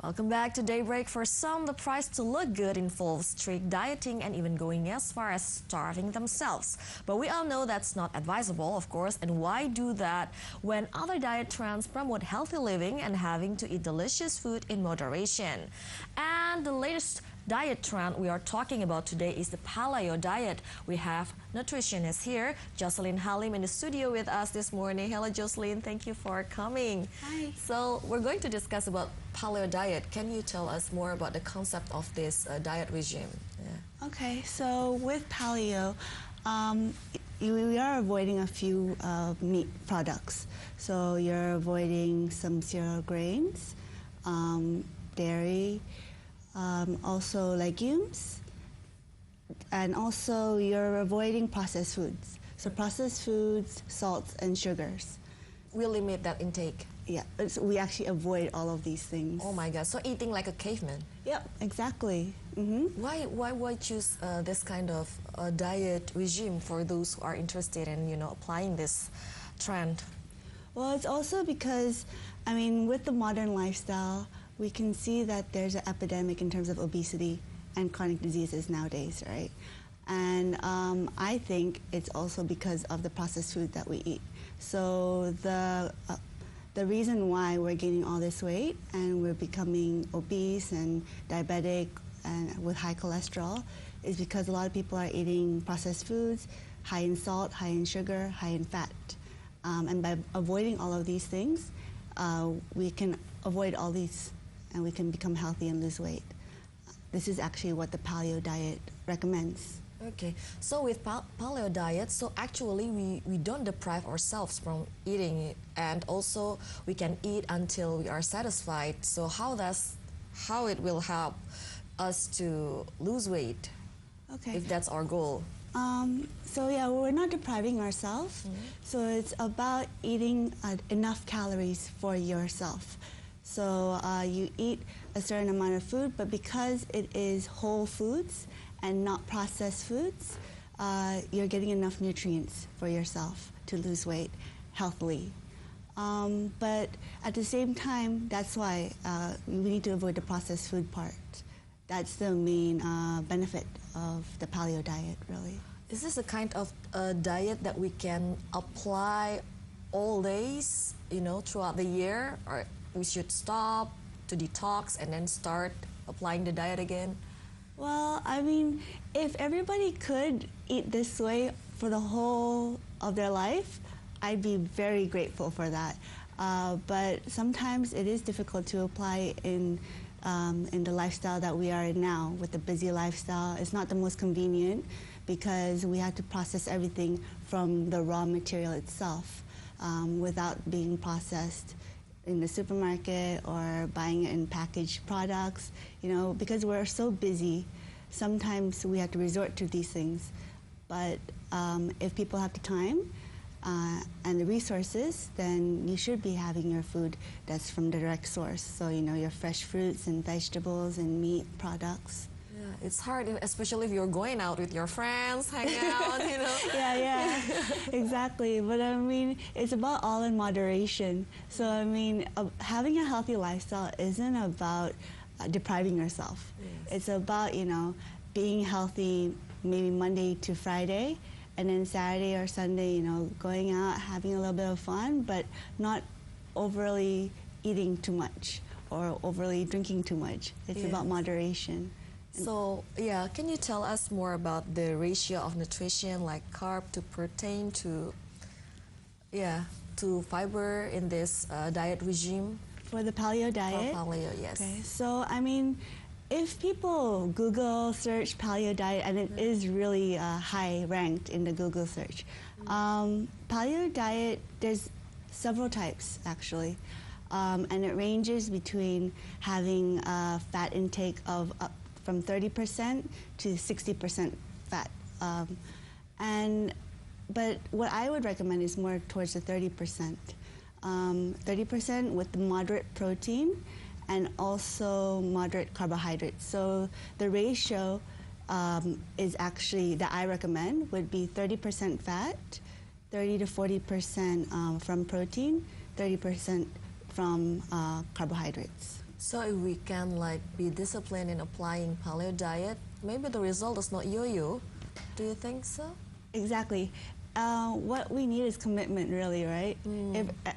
Welcome back to Daybreak. For some, the price to look good involves strict dieting and even going as far as starving themselves. But we all know that's not advisable, of course, and why do that when other diet trends promote healthy living and having to eat delicious food in moderation? And the latest diet trend we are talking about today is the Paleo Diet. We have nutritionist here, Jocelyn Halim, in the studio with us this morning. Hello, Jocelyn. Thank you for coming. Hi. So we're going to discuss about Paleo Diet. Can you tell us more about the concept of this diet regime? Yeah. Okay, so with Paleo, we are avoiding a few meat products. So you're avoiding some cereal grains, dairy, also legumes, and also you're avoiding processed foods. So processed foods, salts, and sugars. We limit that intake. Yeah, we actually avoid all of these things. Oh my God, so eating like a caveman. Yep, exactly. Why choose this kind of diet regime for those who are interested in, applying this trend? Well, it's also because, with the modern lifestyle, we can see that there's an epidemic in terms of obesity and chronic diseases nowadays, right? And I think it's also because of the processed food that we eat. So the reason why we're gaining all this weight and we're becoming obese and diabetic and with high cholesterol is because a lot of people are eating processed foods, high in salt, high in sugar, high in fat. And by avoiding all of these things, we can avoid all these and we can become healthy and lose weight. This is actually what the Paleo Diet recommends. Okay, so with Paleo Diet, so actually we don't deprive ourselves from eating it, and also we can eat until we are satisfied. So how it will help us to lose weight, okay, if that's our goal? So yeah, we're not depriving ourselves. So it's about eating enough calories for yourself. So you eat a certain amount of food, but because it is whole foods and not processed foods, you're getting enough nutrients for yourself to lose weight healthily. But at the same time, that's why we need to avoid the processed food part. That's the main benefit of the Paleo Diet, really. Is this a kind of diet that we can apply all days, throughout the year, or we should stop to detox and then start applying the diet again? Well, if everybody could eat this way for the whole of their life, I'd be very grateful for that. But sometimes it is difficult to apply in the lifestyle that we are in now, with the busy lifestyle. It's not the most convenient because we have to process everything from the raw material itself without being processed in the supermarket or buying it in packaged products, because we're so busy, sometimes we have to resort to these things. But if people have the time and the resources, then you should be having your food that's from the direct source. So, your fresh fruits and vegetables and meat products. Yeah, it's hard, especially if you're going out with your friends, hanging out, Yeah, exactly. But it's about all in moderation. So having a healthy lifestyle isn't about depriving yourself. Yes. It's about, being healthy maybe Monday to Friday, and then Saturday or Sunday, going out, having a little bit of fun, but not overly eating too much or overly drinking too much. It's about moderation. So, yeah, can you tell us more about the ratio of nutrition, like carb to protein to fiber in this diet regime? For the Paleo Diet? For Paleo, yes. Okay, so if people Google search Paleo Diet, and it is really high ranked in the Google search, Paleo Diet, there's several types actually. And it ranges between having a fat intake of from 30% to 60% fat. But what I would recommend is more towards the 30%. 30% with moderate protein and also moderate carbohydrates. So the ratio is actually, that I recommend, would be 30% fat, 30 to 40% from protein, 30% from carbohydrates. So if we can like be disciplined in applying paleo diet, maybe the result is not yo-yo. Do you think so? Exactly. What we need is commitment, really, right?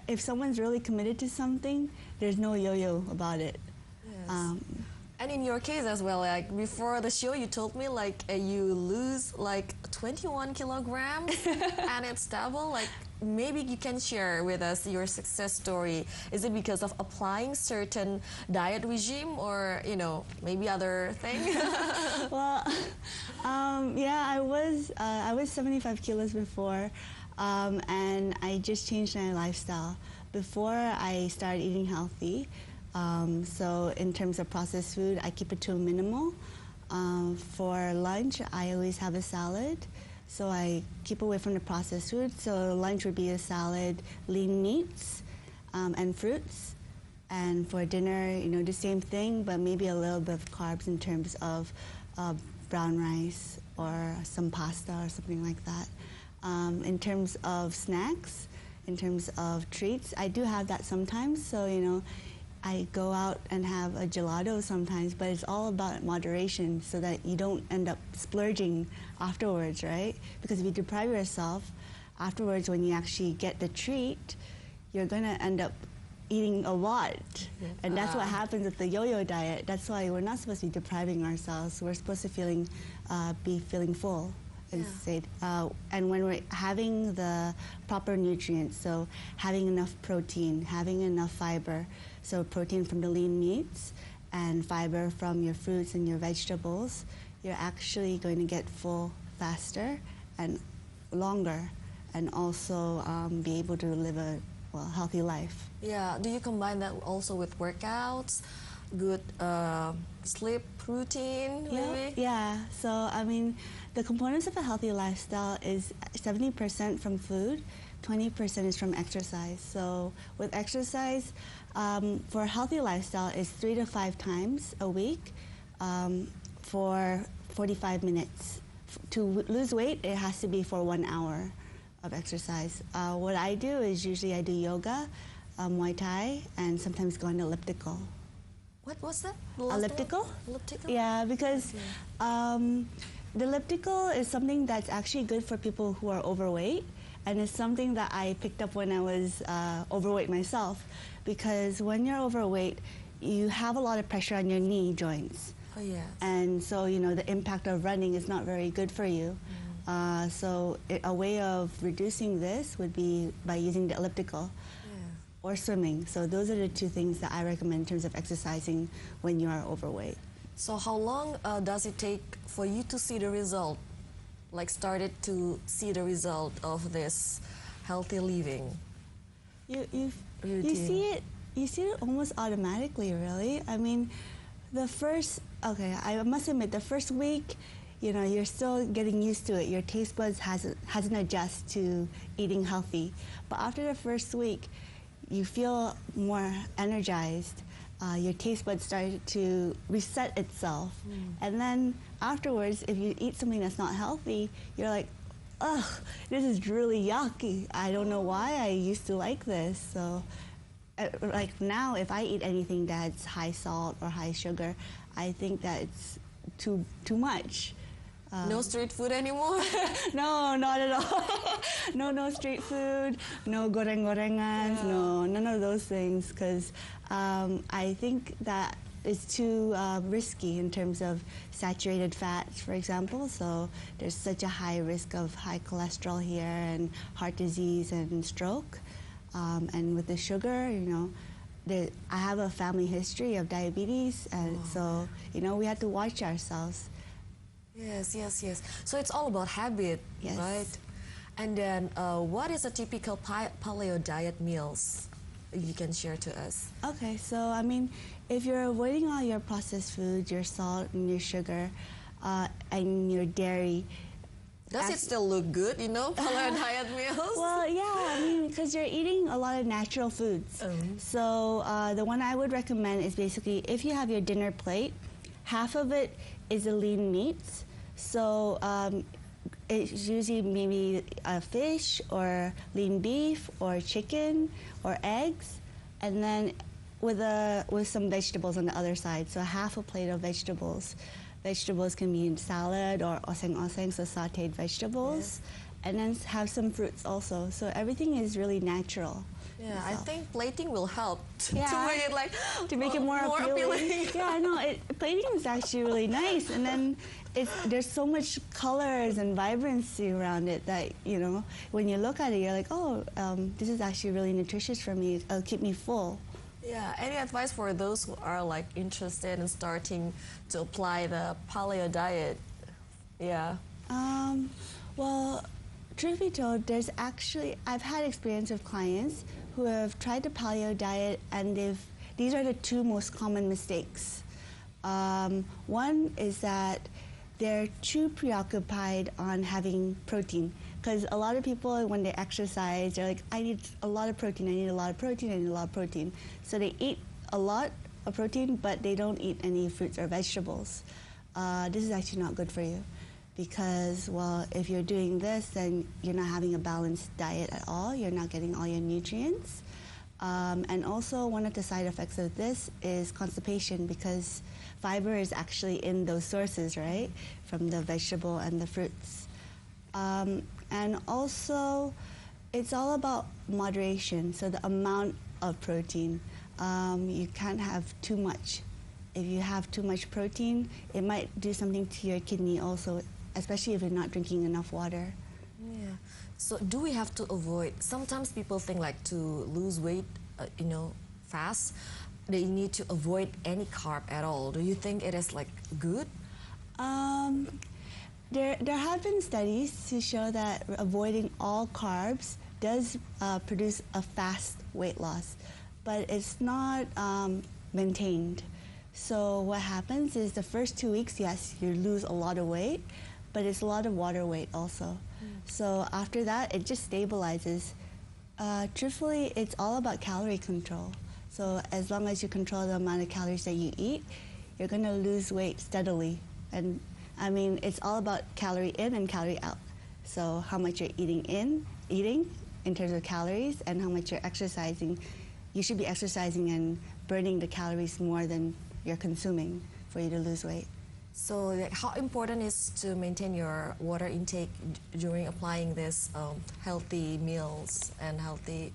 If someone's really committed to something, there's no yo-yo about it. Yes. And in your case as well, like before the show, you told me like you lose like 21 kilograms and it's double. Like maybe you can share with us your success story. Is it because of applying certain diet regime or, you know, maybe other thing? Well, yeah, I was 75 kilos before, and I just changed my lifestyle. Before I started eating healthy, so in terms of processed food, I keep it to a minimal. For lunch, I always have a salad. So I keep away from the processed food. So lunch would be a salad, lean meats, and fruits. And for dinner, you know, the same thing, but maybe a little bit of carbs in terms of brown rice or some pasta or something like that. In terms of snacks, in terms of treats, I do have that sometimes. So, you know, I go out and have a gelato sometimes, but it's all about moderation so that you don't end up splurging afterwards, right? Because if you deprive yourself afterwards, when you actually get the treat, you're going to end up eating a lot. And that's what happens with the yo-yo diet. That's why we're not supposed to be depriving ourselves. We're supposed to be feeling full. And when we're having the proper nutrients, so having enough protein, having enough fiber, so protein from the lean meats and fiber from your fruits and your vegetables, you're actually going to get full faster and longer, and also be able to live a healthy life. Yeah, do you combine that also with workouts, good sleep routine, maybe? Yeah, so I mean, the components of a healthy lifestyle is 70% from food, 20% is from exercise. So with exercise, for a healthy lifestyle, it's 3 to 5 times a week for 45 minutes. To lose weight, it has to be for 1 hour of exercise. What I do is usually I do yoga, Muay Thai, and sometimes go on elliptical. What was that? Elliptical? Elliptical? Yeah, because the elliptical is something that's actually good for people who are overweight, and it's something that I picked up when I was overweight myself, because when you're overweight, you have a lot of pressure on your knee joints. Oh, yes. And so, you know, the impact of running is not very good for you. So a way of reducing this would be by using the elliptical or swimming. So those are the two things that I recommend in terms of exercising when you are overweight. So how long does it take for you to see the result? Like started to see the result of this healthy living? You see it almost automatically, really. I mean, I must admit, the first week, you know, you're still getting used to it. Your taste buds hasn't adjusted to eating healthy. But after the first week, you feel more energized. Your taste buds start to reset itself. And then afterwards, if you eat something that's not healthy, you're like, ugh, this is really yucky. I don't know why I used to like this. So like now, if I eat anything that's high salt or high sugar, I think that it's too much. No street food anymore? No, not at all. No street food, no goreng-gorengans, no, none of those things, because I think that it's too risky in terms of saturated fats, for example. So there's such a high risk of high cholesterol here and heart disease and stroke. And with the sugar, you know, I have a family history of diabetes, and so, you know, we have to watch ourselves. Yes. So it's all about habit, right? And then what is a typical paleo diet meals you can share to us? Okay, so I mean, if you're avoiding all your processed foods, your salt and your sugar, and your dairy, does it still look good, you know, paleo diet meals? Well, yeah, I mean, because you're eating a lot of natural foods. So the one I would recommend is basically, if you have your dinner plate, half of it is the lean meats. So it's usually maybe a fish or lean beef or chicken or eggs. And then with some vegetables on the other side. So half a plate of vegetables. Vegetables can be in salad or oseng-oseng, so sautéed vegetables. Yeah. And then have some fruits also. So everything is really natural. Yeah, I think plating will help to make it like to make it more appealing. Yeah, no, plating is actually really nice, and then there's so much colors and vibrancy around it that, you know, when you look at it, you're like, oh, this is actually really nutritious for me. It'll keep me full. Yeah, any advice for those who are like interested in starting to apply the paleo diet? Yeah. Well, truth be told, I've had experience with clients who have tried the paleo diet, and these are the two most common mistakes. One is that they're too preoccupied on having protein, because a lot of people, when they exercise, they're like, I need a lot of protein, I need a lot of protein, I need a lot of protein. So they eat a lot of protein, but they don't eat any fruits or vegetables. This is actually not good for you, because, well, if you're doing this, then you're not having a balanced diet at all. You're not getting all your nutrients. And also, one of the side effects of this is constipation, because fiber is actually in those sources, right, from the vegetable and the fruits. And also, it's all about moderation, so the amount of protein. You can't have too much. If you have too much protein, it might do something to your kidney also, especially if you're not drinking enough water. Yeah. So do we have to avoid, sometimes people think like to lose weight, you know, fast, they need to avoid any carb at all. Do you think it is like good? There have been studies to show that avoiding all carbs does produce a fast weight loss, but it's not maintained. So what happens is the first 2 weeks, yes, you lose a lot of weight, but it's a lot of water weight also. So after that, it just stabilizes. Truthfully, it's all about calorie control. So as long as you control the amount of calories that you eat, you're going to lose weight steadily. And I mean, it's all about calorie in and calorie out. So how much you're eating in terms of calories, and how much you're exercising. You should be exercising and burning the calories more than you're consuming for you to lose weight. So like, how important is to maintain your water intake during applying this healthy meals and healthy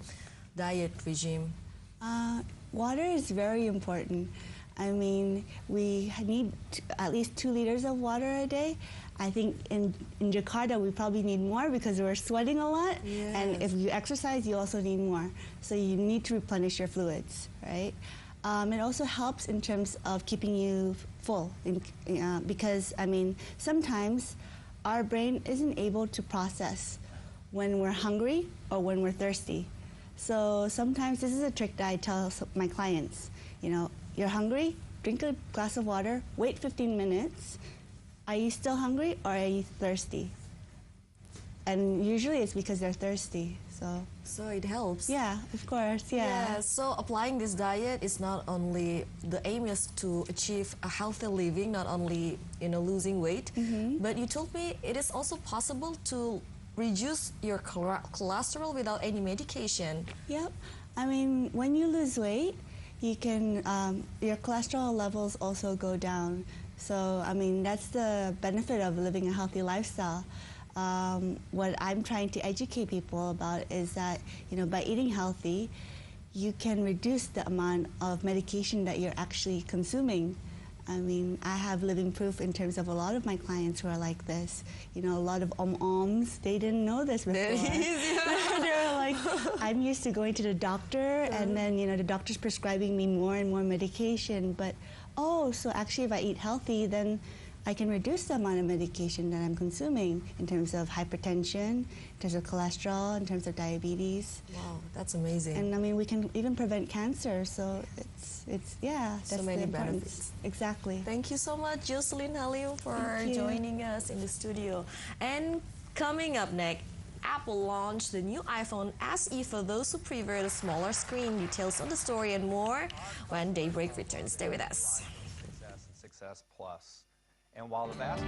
diet regime? Water is very important. I mean, we need at least 2 liters of water a day. I think in Jakarta we probably need more because we're sweating a lot. Yes. And if you exercise, you also need more. So you need to replenish your fluids, right? It also helps in terms of keeping you full, because, I mean, sometimes our brain isn't able to process when we're hungry or when we're thirsty. So sometimes this is a trick that I tell my clients. You know, you're hungry, drink a glass of water, wait 15 minutes. Are you still hungry or are you thirsty? And usually it's because they're thirsty. So it helps. Yeah, of course, yeah. Yeah, so applying this diet is not only, the aim is to achieve a healthy living, not only, you know, losing weight, but you told me it is also possible to reduce your cholesterol without any medication. Yep. I mean, when you lose weight, you can, your cholesterol levels also go down. So, I mean, that's the benefit of living a healthy lifestyle. What I'm trying to educate people about is that, you know, by eating healthy, you can reduce the amount of medication that you're actually consuming. I mean, I have living proof in terms of a lot of my clients who are like this. You know, a lot of oms, they didn't know this before. They're like, I'm used to going to the doctor, and then, you know, the doctor's prescribing me more and more medication. But, oh, so actually if I eat healthy, then I can reduce the amount of medication that I'm consuming in terms of hypertension, in terms of cholesterol, in terms of diabetes. Wow, that's amazing. And I mean, we can even prevent cancer, so it's yeah, that's so many benefits. Exactly. Thank you so much, Jocelyn Halim, for joining us in the studio. And coming up next, Apple launched the new iPhone SE for those who prefer the smaller screen. Details on the story and more when Daybreak returns. Stay with us. Success and Success Plus. And while the vast